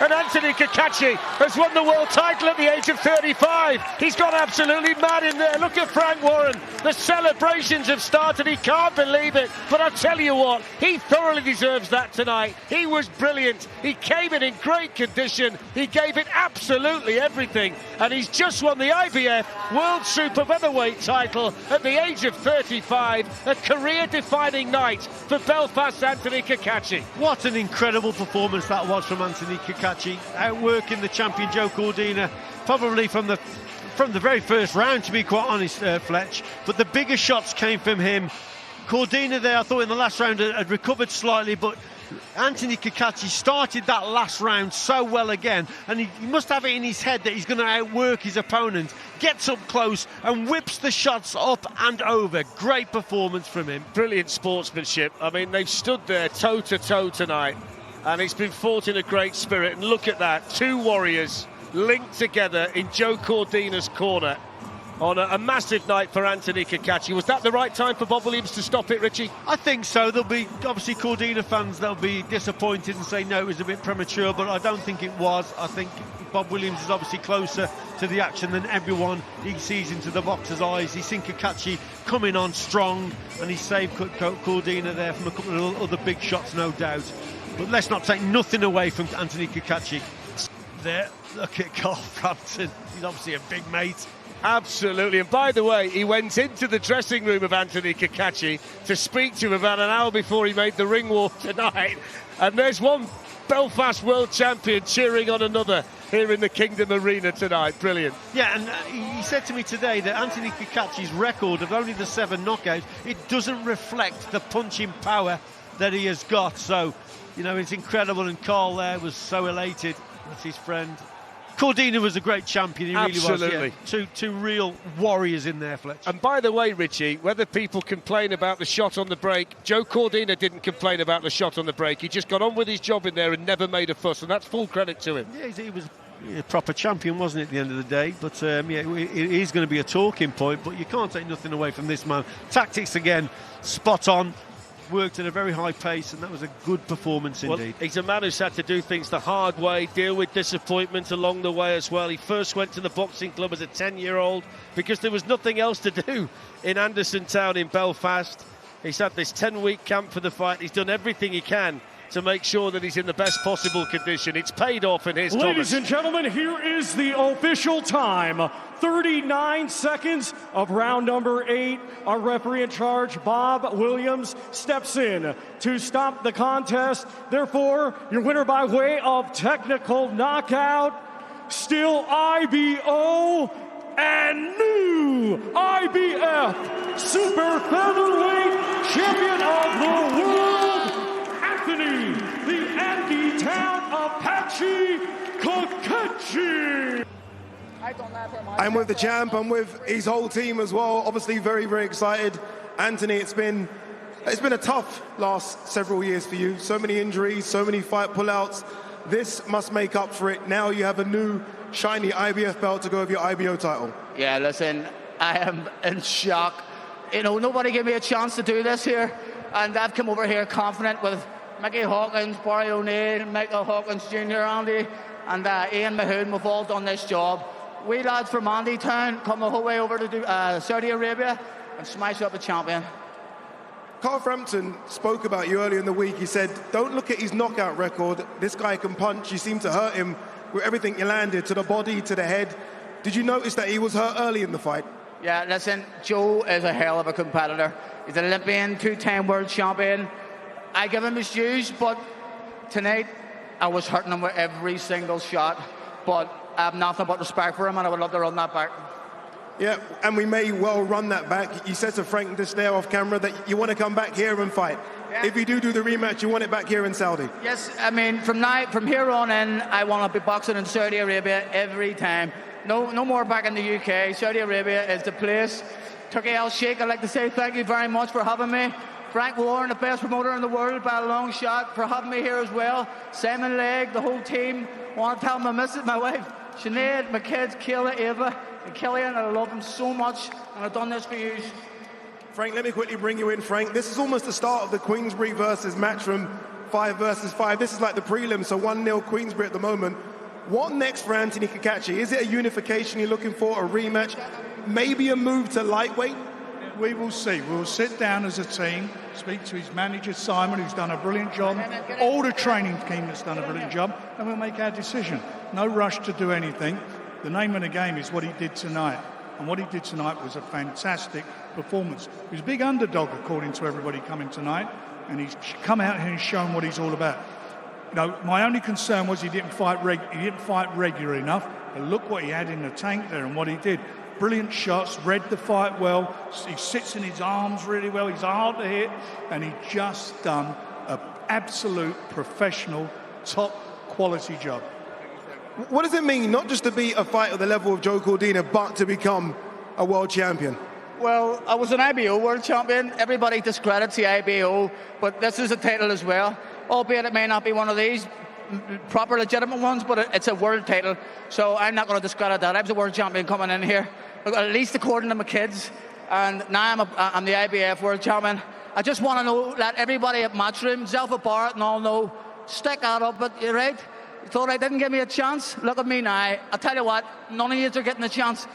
And Anthony Cacace has won the world title at the age of 35. He's gone absolutely mad in there. Look at Frank Warren. The celebrations have started. He can't believe it. But I'll tell you what, he thoroughly deserves that tonight. He was brilliant. He came in great condition. He gave it absolutely everything. And he's just won the IBF World Super Featherweight title at the age of 35. A career-defining night for Belfast's Anthony Cacace. What an incredible performance that was from Anthony Cacace. Outworking the champion Joe Cordina, probably from the very first round, to be quite honest, Fletch. But the bigger shots came from him. Cordina there, I thought in the last round had recovered slightly, but Anthony Cacace started that last round so well again, and he must have it in his head that he's going to outwork his opponent. Gets up close and whips the shots up and over. Great performance from him. Brilliant sportsmanship. I mean, they've stood there toe-to-toe tonight, and it's been fought in a great spirit. And look at that, two warriors linked together in Joe Cordina's corner on a massive night for Anthony Cacace. Was that the right time for Bob Williams to stop it, Richie? I think so. There'll be obviously Cordina fans that'll be disappointed and say no, it was a bit premature, but I don't think it was. I think Bob Williams is obviously closer to the action than everyone. He sees into the boxer's eyes. He's seen Cacace coming on strong, and he saved Cordina there from a couple of other big shots, no doubt. But let's not take nothing away from Anthony Cacace. There, look at Carl Frampton. He's obviously a big mate. Absolutely. And by the way, he went into the dressing room of Anthony Cacace to speak to him about an hour before he made the ring walk tonight. And there's one Belfast world champion cheering on another here in the Kingdom Arena tonight. Brilliant. Yeah, and he said to me today that Anthony Cacace's record of only the 7 knockouts, it doesn't reflect the punching power that he has got. So, you know, it's incredible, and Carl there was so elated. That's his friend. Cordina was a great champion, he Absolutely. Really was. Yeah. Two real warriors in there, Fletch. And by the way, Richie, whether people complain about the shot on the break, Joe Cordina didn't complain about the shot on the break. He just got on with his job in there and never made a fuss, and that's full credit to him. Yeah, he was a proper champion, wasn't it, at the end of the day? But yeah, it is going to be a talking point, but you can't take nothing away from this man. Tactics again, spot on. Worked at a very high pace, and that was a good performance indeed. Well, he's a man who's had to do things the hard way, deal with disappointment along the way as well. He first went to the boxing club as a 10-year-old because there was nothing else to do in Anderson Town in Belfast. He's had this 10-week camp for the fight. He's done everything he can to make sure that he's in the best possible condition. It's paid off, and here's Thomas. Ladies and gentlemen, here is the official time. 39 seconds of round number 8. Our referee in charge, Bob Williams, steps in to stop the contest. Therefore, your winner by way of technical knockout, still IBO and new IBF Super Featherweight Champion of the World, Anthony, the Andy Town Apache Cacace. I'm with the champ, I'm with his whole team as well. Obviously very, very excited. Anthony, it's been a tough last several years for you. So many injuries, so many fight pullouts. This must make up for it. Now you have a new shiny IBF belt to go with your IBO title. Yeah, listen, I am in shock. You know, nobody gave me a chance to do this here, and I've come over here confident with Mickey Hawkins, Barry O'Neill, Michael Hawkins Jr., Andy, and Ian Mahoon. We've all done this job. We lads from Andy Town come the whole way over to Saudi Arabia and smash up a champion. Carl Frampton spoke about you earlier in the week. He said, don't look at his knockout record. This guy can punch. You seem to hurt him with everything you landed, to the body, to the head. Did you notice that he was hurt early in the fight? Yeah, listen, Joe is a hell of a competitor. He's an Olympian, 2-time world champion. I give him his dues, but tonight I was hurting him with every single shot. But I have nothing but respect for him, and I would love to run that back. Yeah, and we may well run that back. You said to Frank this day off camera that you want to come back here and fight. Yeah. If you do the rematch, you want it back here in Saudi. Yes, I mean, from here on in, I want to be boxing in Saudi Arabia every time. No more back in the UK. Saudi Arabia is the place. Turkey Al Sheikh, I'd like to say thank you very much for having me. Frank Warren, the best promoter in the world by a long shot, for having me here as well. Simon Legg, the whole team. I want to tell my missus, my wife, Sinead, my kids, Kayla, Ava, and Killian, I love them so much, and I've done this for you. Frank, let me quickly bring you in, Frank. This is almost the start of the Queensbury versus Matchroom 5 versus 5. This is like the prelim, so 1-0 Queensbury at the moment. What next for Anthony Cacace? Is it a unification you're looking for, a rematch? Maybe a move to lightweight? We will see. We'll sit down as a team, speak to his manager, Simon, who's done a brilliant job, all the training team that's done a brilliant job, and we'll make our decision. No rush to do anything. The name of the game is what he did tonight. And what he did tonight was a fantastic performance. He was a big underdog, according to everybody coming tonight, and he's come out here and shown what he's all about. You know, my only concern was he didn't fight regular enough, but look what he had in the tank there and what he did. Brilliant shots, read the fight well, he sits in his arms really well, he's hard to hit, and he just done an absolute professional, top quality job. What does it mean, not just to be a fighter at the level of Joe Cordina, but to become a world champion? Well, I was an IBO world champion. Everybody discredits the IBO, but this is a title as well. Albeit it may not be one of these proper legitimate ones, but it's a world title. So I'm not going to discredit that. I was a world champion coming in here, at least according to my kids. And now I'm the IBF world champion. I just want to know, let everybody at Matchroom, Zelfa Barrett and all know, stick that up, but you're right. You thought I didn't give me a chance? Look at me now. I tell you what, none of you are getting a chance.